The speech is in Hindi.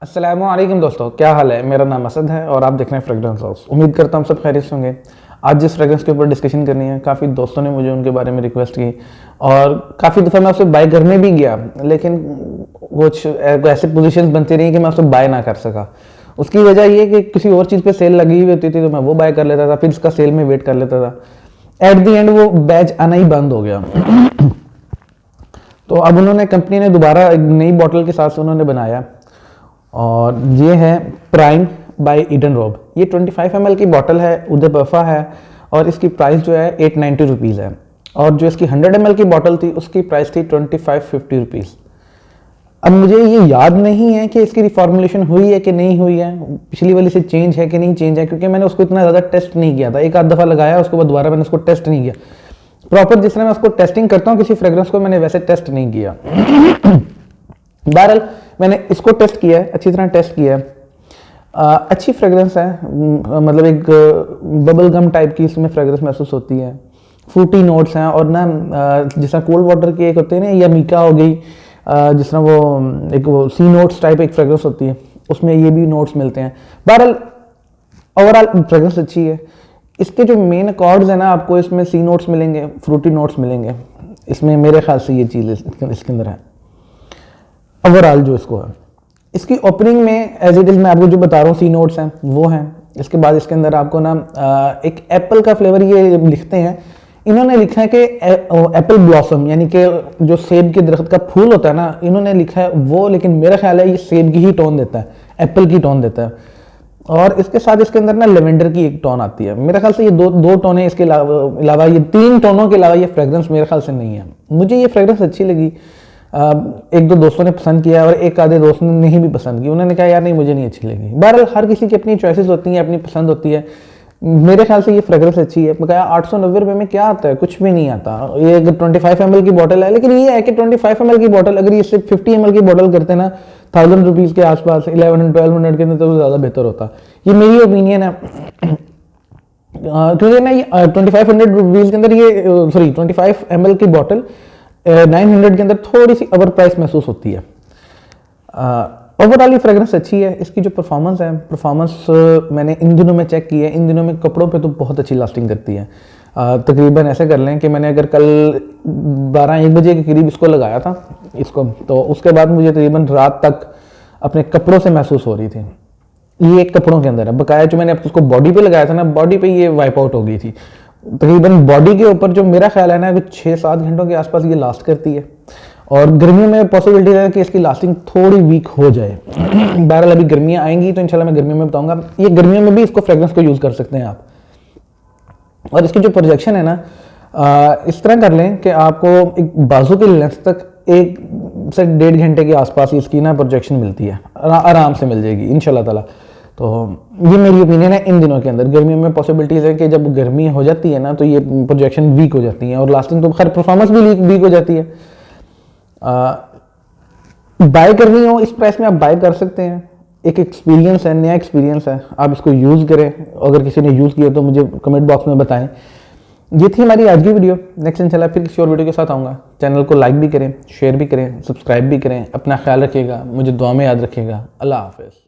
अस्सलामुअलैकुम दोस्तों, क्या हाल है। मेरा नाम असद है और आप देख रहे हैं फ्रेग्रेंस हाउस। उम्मीद करता हूँ सब खैरियत से होंगे। आज जिस फ्रेग्रेंस के ऊपर डिस्कशन करनी है, काफ़ी दोस्तों ने मुझे उनके बारे में रिक्वेस्ट की और काफ़ी दफ़ा मैं उससे बाय करने भी गया, लेकिन कुछ ऐसे पोजीशंस बनती रही कि मैं उससे बाय ना कर सका। उसकी वजह ये कि किसी और चीज़ पे सेल लगी हुई होती थी तो मैं वो बाय कर लेता था, फिर इसका सेल में वेट कर लेता था। एट दी एंड वो बैच आना ही बंद हो गया। तो अब उन्होंने, कंपनी ने दोबारा एक नई बॉटल के साथ उन्होंने बनाया और ये है प्राइम बाय ईडन रॉब। ये 25 ml की बॉटल है, उदय बफा है और इसकी प्राइस जो है 890 रुपीज़ है। और जो इसकी 100 ml की बॉटल थी उसकी प्राइस थी 2550 रुपीज़। अब मुझे ये याद नहीं है कि इसकी रिफॉर्मुलेशन हुई है कि नहीं हुई है, पिछली वाली से चेंज है कि नहीं चेंज है, क्योंकि मैंने उसको इतना ज़्यादा टेस्ट नहीं किया था। एक आध दफ़ा लगाया, उसके बाद दोबारा मैंने उसको टेस्ट नहीं किया प्रॉपर। जिस तरह मैं उसको टेस्टिंग करता हूँ किसी फ्रेग्रेंस को, मैंने वैसे टेस्ट नहीं किया। बहरहाल मैंने इसको टेस्ट किया है, अच्छी तरह टेस्ट किया है। अच्छी फ्रेग्रेंस है, मतलब एक बबल गम टाइप की इसमें फ्रेग्रेंस महसूस होती है। फ्रूटी नोट्स हैं और ना जिस तरह कोल्ड वाटर की एक होते हैं ना, या मीका हो गई, जिस तरह वो एक वो सी नोट्स टाइप एक फ्रेग्रेंस होती है, उसमें ये भी नोट्स मिलते हैं। बहरहाल ओवरऑल फ्रेग्रेंस अच्छी है। इसके जो मेन अकॉर्ड्स हैं ना, आपको इसमें सी नोट्स मिलेंगे, फ्रूटी नोट्स मिलेंगे इसमें, मेरे ख्याल से ये चीज़ इसके अंदर है। ओवरऑल जो इसको है, इसकी ओपनिंग में एज इट इज़ मैं आपको जो बता रहा हूँ सी नोट्स हैं वो हैं। इसके बाद इसके अंदर आपको ना एक एप्पल का फ्लेवर ये लिखते हैं। इन्होंने लिखा है कि एप्पल ब्लॉसम, यानी कि जो सेब के दरख्त का फूल होता है ना, इन्होंने लिखा है वो, लेकिन मेरा ख्याल है ये सेब की ही टोन देता है, एप्पल की टोन देता है। और इसके साथ इसके अंदर ना लेवेंडर की एक टोन आती है। मेरे ख्याल से ये दो टोन है, इसके अलावा ये 3 टोनों के अलावा ये फ्रेग्रेंस मेरे ख्याल से नहीं है। मुझे ये फ्रेग्रेंस अच्छी लगी। एक दो दोस्तों ने पसंद किया और एक आधे दोस्तों ने नहीं भी पसंद की, उन्होंने कहा यार नहीं मुझे नहीं अच्छी लगी। बहरहाल हर किसी की अपनी चॉइसेस होती हैं, अपनी पसंद होती है। मेरे ख्याल से ये फ्रेग्रेंस अच्छी है। मैं कहा 890 रुपये में क्या आता है, कुछ भी नहीं आता। ये 25 ml की बॉटल है, लेकिन ये है कि 25 ml की बॉटल अगर ये सिर्फ 50 ml की बॉटल करते ना 1000 रुपीज़ के आसपास, 1100-1200 के अंदर, तो ज़्यादा बेहतर होता। ये मेरी ओपिनियन है। क्योंकि ना ये 2500 रुपीज़ के अंदर ये 25 ml की बॉटल 900 के अंदर थोड़ी सी ओवर प्राइस महसूस होती है। ओवरऑल ये फ्रेग्रेंस अच्छी है। इसकी जो परफॉर्मेंस है, परफॉर्मेंस मैंने इन दिनों में चेक की है, इन दिनों में कपड़ों पे तो बहुत अच्छी लास्टिंग करती है। तकरीबन ऐसे कर लें कि मैंने अगर कल 12-1 बजे के करीब इसको लगाया था इसको, तो उसके बाद मुझे तकरीबन रात तक अपने कपड़ों से महसूस हो रही थी। ये एक कपड़ों के अंदर है, बकाया जो मैंने उसको बॉडी पे लगाया था ना, बॉडी पे ये वाइप आउट हो गई थी। तकरीबन बॉडी के ऊपर जो मेरा ख्याल है ना, कि 6-7 घंटों के आसपास ये लास्ट करती है। और गर्मियों में पॉसिबिलिटी है कि इसकी लास्टिंग थोड़ी वीक हो जाए। बहरहाल अभी गर्मियाँ आएंगी तो इंशाल्लाह मैं गर्मियों में बताऊंगा। ये गर्मियों में भी इसको फ्रेग्रेंस को यूज़ कर सकते हैं आप। और इसकी जो प्रोजेक्शन है ना, इस तरह कर लें कि आपको एक बाजू के लेंथ तक 1 से 1.5 घंटे के आसपास इसकी ना प्रोजेक्शन मिलती है, आराम से मिल जाएगी इंशाल्लाह ताला। तो ये मेरी ओपिनियन है। इन दिनों के अंदर गर्मियों में पॉसिबिलिटीज़ है कि जब गर्मी हो जाती है ना, तो ये प्रोजेक्शन वीक हो जाती है और लास्टिंग तो खैर परफॉर्मेंस भी वीक हो जाती है। बाय करनी हो इस प्राइस में आप बाय कर सकते हैं। एक एक्सपीरियंस है, नया एक्सपीरियंस है, आप इसको यूज़ करें। अगर किसी ने यूज़ किया तो मुझे कमेंट बॉक्स में बताएं। ये थी हमारी आज की वीडियो। नेक्स्ट इंशाल्लाह फिर किसी और वीडियो के साथ आऊँगा। चैनल को लाइक भी करें, शेयर भी करें, सब्सक्राइब भी करें। अपना ख्याल रखिएगा, मुझे दुआ में याद रखिएगा। अल्लाह हाफ़िज़।